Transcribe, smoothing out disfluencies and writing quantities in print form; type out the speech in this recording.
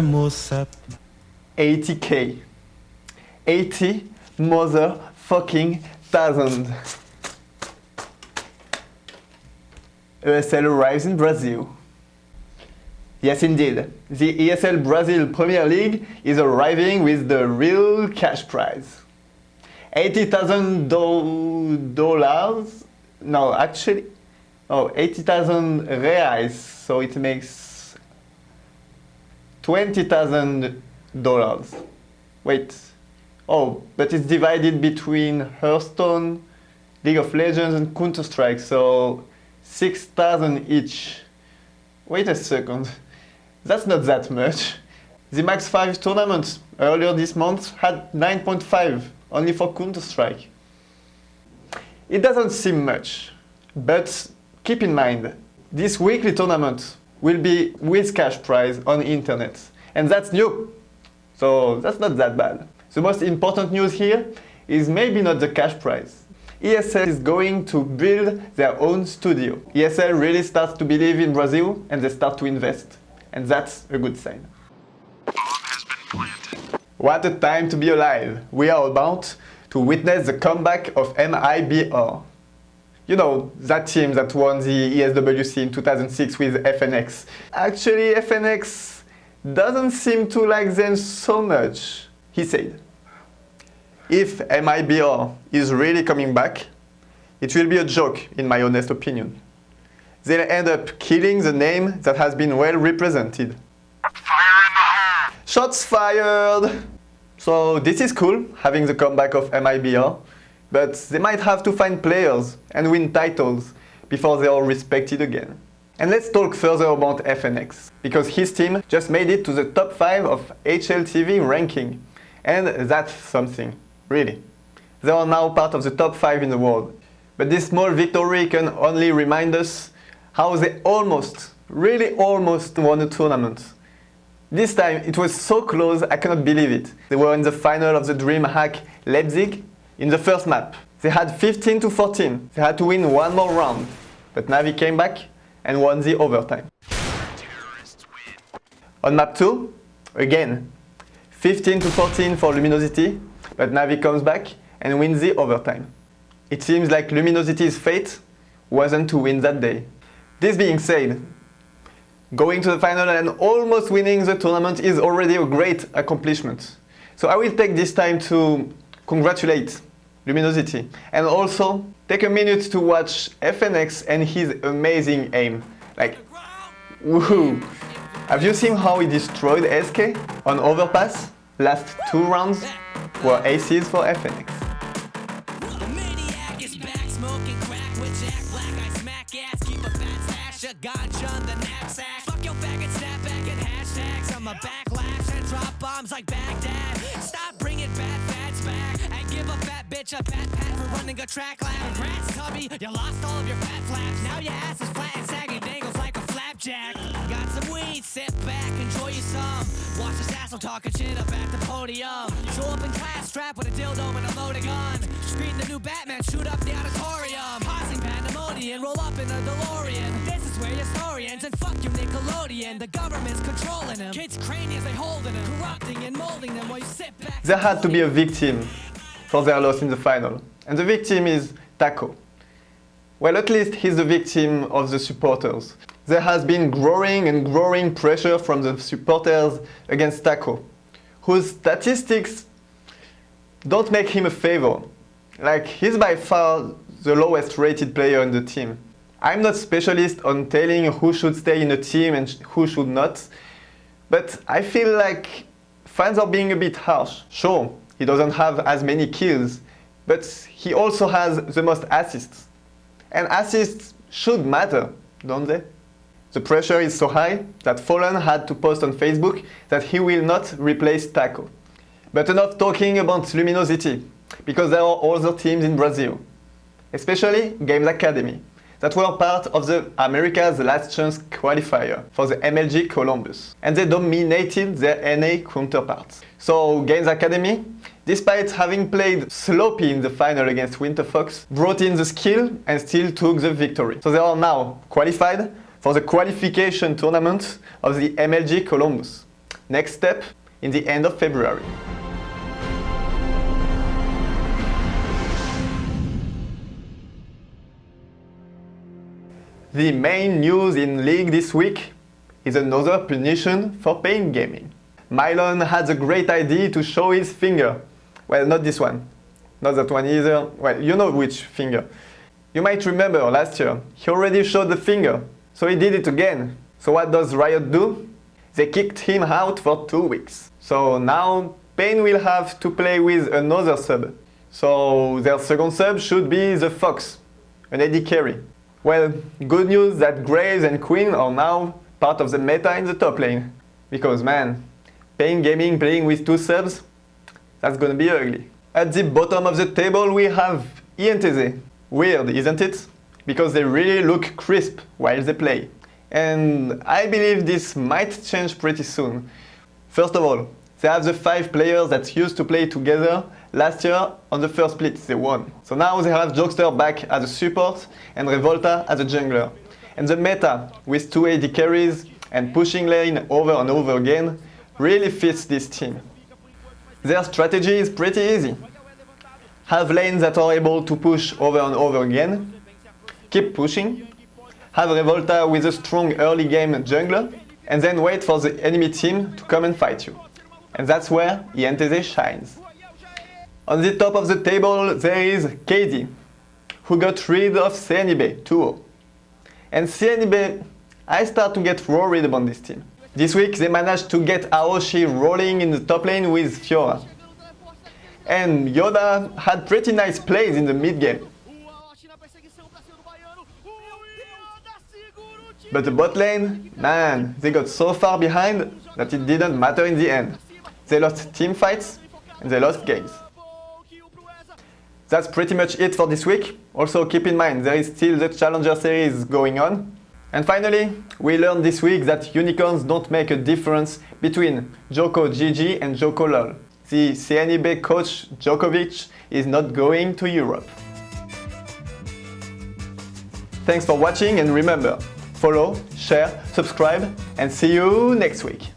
minha moça. 80k. 80 motherfucking thousand. ESL arrives in Brazil. Yes, indeed. The ESL Brazil Premier League is arriving with the real cash prize. $80,000. No, actually, oh, 80,000 reais. So it makes $20,000. Wait. Oh, but it's divided between Hearthstone, League of Legends, and Counter-Strike. So 6,000 each. Wait a second. That's not that much. The Max 5 tournament earlier this month had 9.5 only for Counter-Strike. It doesn't seem much, but keep in mind, this weekly tournament will be with cash prize on the internet, and that's new, so that's not that bad. The most important news here is maybe not the cash prize. ESL is going to build their own studio. ESL really starts to believe in Brazil and they start to invest, and that's a good sign. What a time to be alive! We are about to witness the comeback of MIBR. You know, that team that won the ESWC in 2006 with FNX. Actually, FNX doesn't seem to like them so much, he said. If MIBR is really coming back, it will be a joke, in my honest opinion. They'll end up killing the name that has been well represented. Fire in the hole! Shots fired! So this is cool, having the comeback of MIBR, but they might have to find players and win titles before they are respected again. And let's talk further about FNX, because his team just made it to the top 5 of HLTV ranking, and that's something, really. They are now part of the top 5 in the world. But this small victory can only remind us how they almost, really almost won a tournament. This time it was so close I cannot believe it. They were in the final of the DreamHack Leipzig in the first map. They had 15-14. They had to win one more round. But Navi came back and won the overtime. On map 2, again, 15-14 for Luminosity, but Navi comes back and wins the overtime. It seems like Luminosity's fate wasn't to win that day. This being said, going to the final and almost winning the tournament is already a great accomplishment. So I will take this time to congratulate Luminosity and also take a minute to watch FNX and his amazing aim. Like, woohoo! Have you seen how he destroyed SK on overpass? Last 2 rounds were aces for FNX. Gotcha on the knapsack. Fuck your faggot, snap back and hashtags on my backlash and drop bombs like Baghdad. Stop bringing bad fads back and give a fat bitch a pat pat for running a track lab. Congrats, Tubby, you lost all of your fat flaps. Now your ass is flat and sagging, dangles like a flapjack. Got some weed, sit back, enjoy you some. Watch this asshole talking shit up at the podium. Show up in class, strapped with a dildo and a loaded gun. Screen the new Batman, shoot up the auditorium. Causing pandemonium, roll up in a DeLorean. This is where your story ends, and fuck you Nickelodeon. The government's controlling them. Kids' craniums, they holding them. Corrupting and molding them while you sit back. There had to be a victim for their loss in the final. And the victim is Taco. Well, at least he's the victim of the supporters. There has been growing and growing pressure from the supporters against Taco, whose statistics don't make him a favor. Like, he's by far the lowest rated player in the team. I'm not specialist on telling who should stay in a team and who should not, but I feel like fans are being a bit harsh. Sure, he doesn't have as many kills, but he also has the most assists. And assists should matter, don't they? The pressure is so high that Fallen had to post on Facebook that he will not replace Taco. But enough talking about Luminosity, because there are other teams in Brazil, especially Games Academy, that were part of the America's Last Chance qualifier for the MLG Colombus, and they dominated their NA counterparts. So Games Academy, despite having played sloppy in the final against Winterfox, brought in the skill and still took the victory. So they are now qualified for the qualification tournament of the MLG Colombus. Next step, in the end of February. The main news in League this week is another punition for pain gaming. Mylon had a great idea to show his finger. Well, not this one. Not that one either. Well, you know which finger. You might remember last year, he already showed the finger, so he did it again. So what does Riot do? They kicked him out for 2 weeks. So now Pain will have to play with another sub. So their second sub should be the Fox, an AD carry. Well, good news that Graves and Queen are now part of the meta in the top lane. Because man, Pain Gaming playing with 2 subs, that's gonna be ugly. At the bottom of the table we have INTZ. Weird, isn't it? Because they really look crisp while they play. And I believe this might change pretty soon. First of all, they have the 5 players that used to play together last year on the first split, they won. So now they have Jokester back as a support and Revolta as a jungler. And the meta, with 2 AD carries and pushing lane over and over again, really fits this team. Their strategy is pretty easy. Have lanes that are able to push over and over again, keep pushing, have Revolta with a strong early game jungler, and then wait for the enemy team to come and fight you. And that's where INTZ shines. On the top of the table there is KD, who got rid of CNIB 2-0. And CNIB, I start to get worried about this team. This week they managed to get Aoshi rolling in the top lane with Fiora. And Yoda had pretty nice plays in the mid game. But the bot lane, man, they got so far behind that it didn't matter in the end. They lost team fights and they lost games. That's pretty much it for this week. Also keep in mind there is still the Challenger series going on. And finally, we learned this week that unicorns don't make a difference between Joko GG and Joko LOL. The CNIB coach Djokovic is not going to Europe. Thanks for watching and remember, follow, share, subscribe and see you next week.